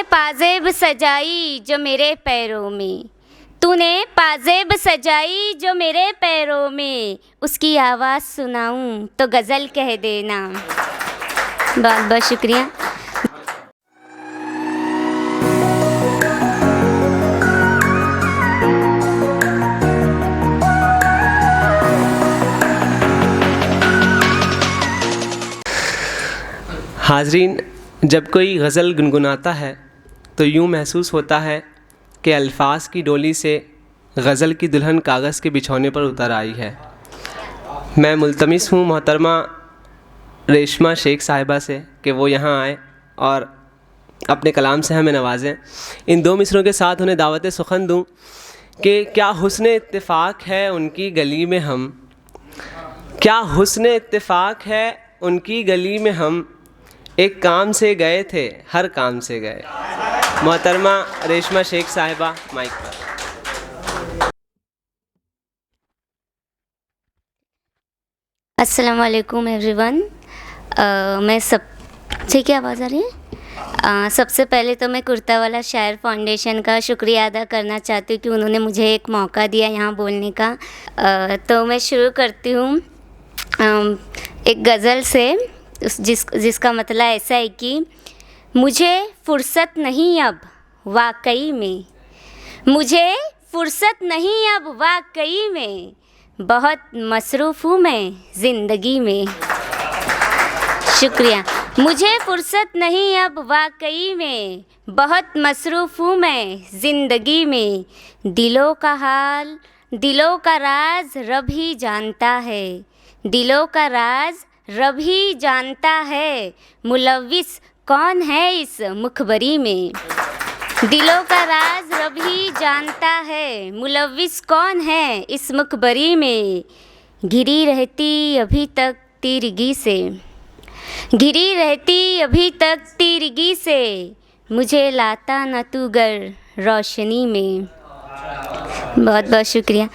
पाजेब सजाई जो मेरे पैरों में, तूने पाजेब सजाई जो मेरे पैरों में, उसकी आवाज़ सुनाऊं तो गज़ल कह देना। बहुत बहुत शुक्रिया। हाज़रीन, जब कोई गज़ल गुनगुनाता है तो यूँ महसूस होता है कि अल्फाज की डोली से गज़ल की दुल्हन कागज़ के बिछौने पर उतर आई है। मैं मुल्तमिस हूँ मोहतरमा रेशमा शेख साहिबा से कि वो यहाँ आए और अपने कलाम से हमें नवाजें। इन दो मिसरों के साथ उन्हें दावत सुखन दूँ कि क्या हुस्न इत्तेफाक है उनकी गली में हम, क्या हुस्न इत्तेफाक है उनकी गली में हम, एक काम से गए थे हर काम से गए। मोहतरमा रेशमा शेख साहिबा माइक पर। अस्सलाम वालेकुम एवरीवन। मैं सब ठीक है, आवाज़ आ रही है? सबसे पहले तो मैं कुर्ता वाला शायर फाउंडेशन का शुक्रिया अदा करना चाहती हूँ कि उन्होंने मुझे एक मौका दिया यहाँ बोलने का। तो मैं शुरू करती हूँ एक गज़ल से जिसका मतलब ऐसा है कि मुझे फ़ुर्सत नहीं अब वाकई में, मुझे फ़ुर्सत नहीं अब वाकई में, बहुत मसरूफ़ हूँ मैं ज़िंदगी में। शुक्रिया। मुझे फ़ुर्सत नहीं अब वाकई में, बहुत मसरूफ़ हूँ मैं ज़िंदगी में। दिलों का हाल, दिलों का राज रब ही जानता है, दिलों का राज रब ही जानता है, मुलव्विस कौन है इस मुखबरी में। दिलों का राज रब ही जानता है, मुलव्विस कौन है इस मुखबरी में। घिरी रहती अभी तक तीरगी से, घिरी रहती अभी तक तीरगी से, मुझे लाता न तू गर रोशनी में। बहुत बहुत शुक्रिया।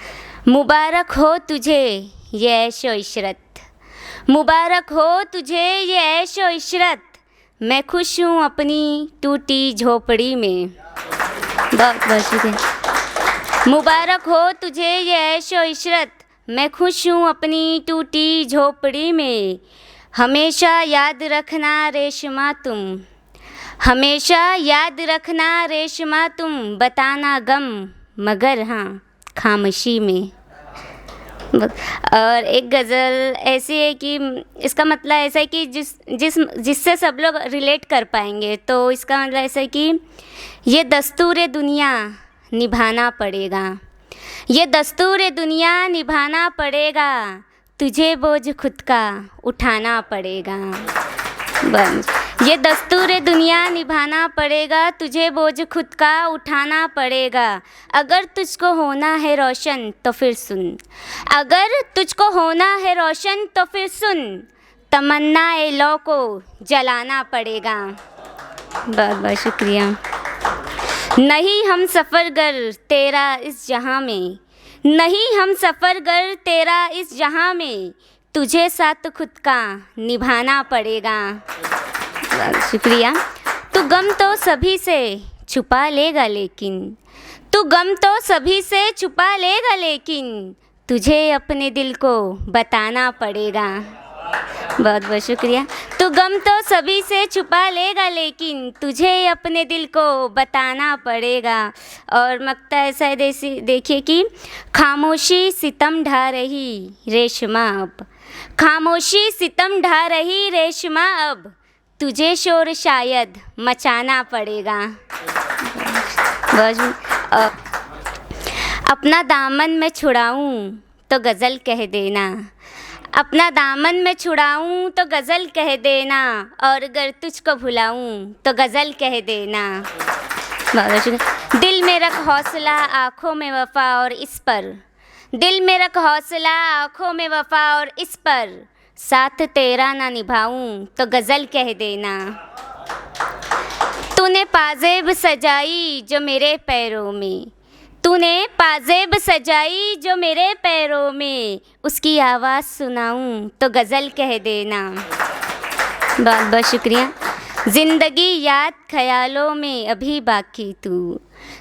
मुबारक हो तुझे ये ऐशो इशरत, मुबारक हो तुझे ये ऐशो इशरत, मैं खुश हूँ अपनी टूटी झोपड़ी में। बहुत बहुत शुक्रिया। मुबारक हो तुझे ये ऐशो इशरत, मैं खुश हूँ अपनी टूटी झोपड़ी में। हमेशा याद रखना रेशमा तुम, हमेशा याद रखना रेशमा तुम, बताना गम मगर हाँ खामोशी में। और एक गज़ल ऐसी है कि इसका मतलब ऐसा है कि जिससे सब लोग रिलेट कर पाएंगे। तो इसका मतलब ऐसा है कि ये दस्तूर दुनिया निभाना पड़ेगा, ये दस्तूर दुनिया निभाना पड़ेगा, तुझे बोझ खुद का उठाना पड़ेगा। बस ये दस्तूर दुनिया निभाना पड़ेगा, तुझे बोझ खुद का उठाना पड़ेगा। अगर तुझको होना है रोशन तो फिर सुन, अगर तुझको होना है रोशन तो फिर सुन, तमन्ना लो को जलाना पड़ेगा। बहुत बहुत शुक्रिया। नहीं हम सफ़रगर तेरा इस जहाँ में, नहीं हम सफ़रगर तेरा इस जहाँ में, तुझे साथ खुद का निभाना पड़ेगा। शुक्रिया। तू गम तो सभी से छुपा लेगा लेकिन, तू गम तो सभी से छुपा लेगा लेकिन, तुझे अपने दिल को बताना पड़ेगा। बहुत बहुत शुक्रिया। तू गम तो सभी से छुपा लेगा लेकिन, तुझे अपने दिल को बताना पड़ेगा। और मक्ता ऐसा है देखिए कि खामोशी सितम ढा रही रेशमा अब, खामोशी सितम ढा रही रेशमा अब, तुझे शोर शायद मचाना पड़ेगा। अपना दामन में छुड़ाऊँ तो गज़ल कह देना, अपना दामन में छुड़ाऊँ तो गज़ल कह देना, और अगर तुझको भुलाऊँ तो गज़ल कह देना। दिल में रख हौसला आँखों में वफ़ा और इस पर, दिल में रख हौसला आँखों में वफ़ा और इस पर, साथ तेरा ना निभाऊँ तो गज़ल कह देना। तूने पाजेब सजाई जो मेरे पैरों में, तूने पाजेब सजाई जो मेरे पैरों में, उसकी आवाज़ सुनाऊँ तो गज़ल कह देना। बहुत बहुत शुक्रिया। ज़िंदगी याद ख़यालों में अभी बाकी तू,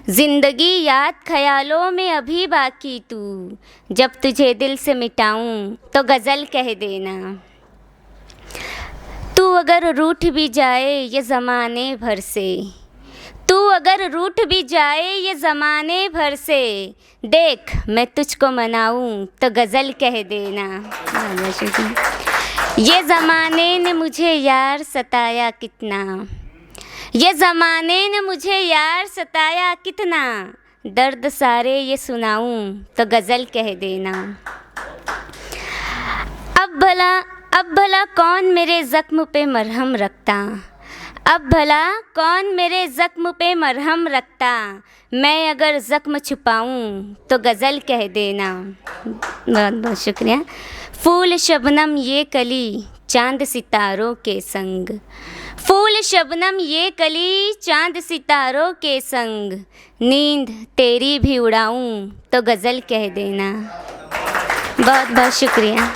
ज़िंदगी याद ख़यालों में अभी बाकी तू, जब तुझे दिल से मिटाऊं तो गज़ल कह देना। तू अगर रूठ भी जाए ये ज़माने भर से, तू अगर रूठ भी जाए ये ज़माने भर से, देख मैं तुझको मनाऊं तो गज़ल कह देना। ये ज़माने ने मुझे यार सताया कितना, ये ज़माने ने मुझे यार सताया कितना, दर्द सारे ये सुनाऊं तो गज़ल कह देना। अब भला कौन मेरे ज़ख्म पे मरहम रखता, अब भला कौन मेरे ज़ख्म पे मरहम रखता, मैं अगर ज़ख्म छुपाऊं तो गज़ल कह देना। बहुत बहुत शुक्रिया। फूल शबनम ये कली चांद सितारों के संग, फूल शबनम ये कली चांद सितारों के संग, नींद तेरी भी उड़ाऊं तो गज़ल कह देना। बहुत बहुत शुक्रिया।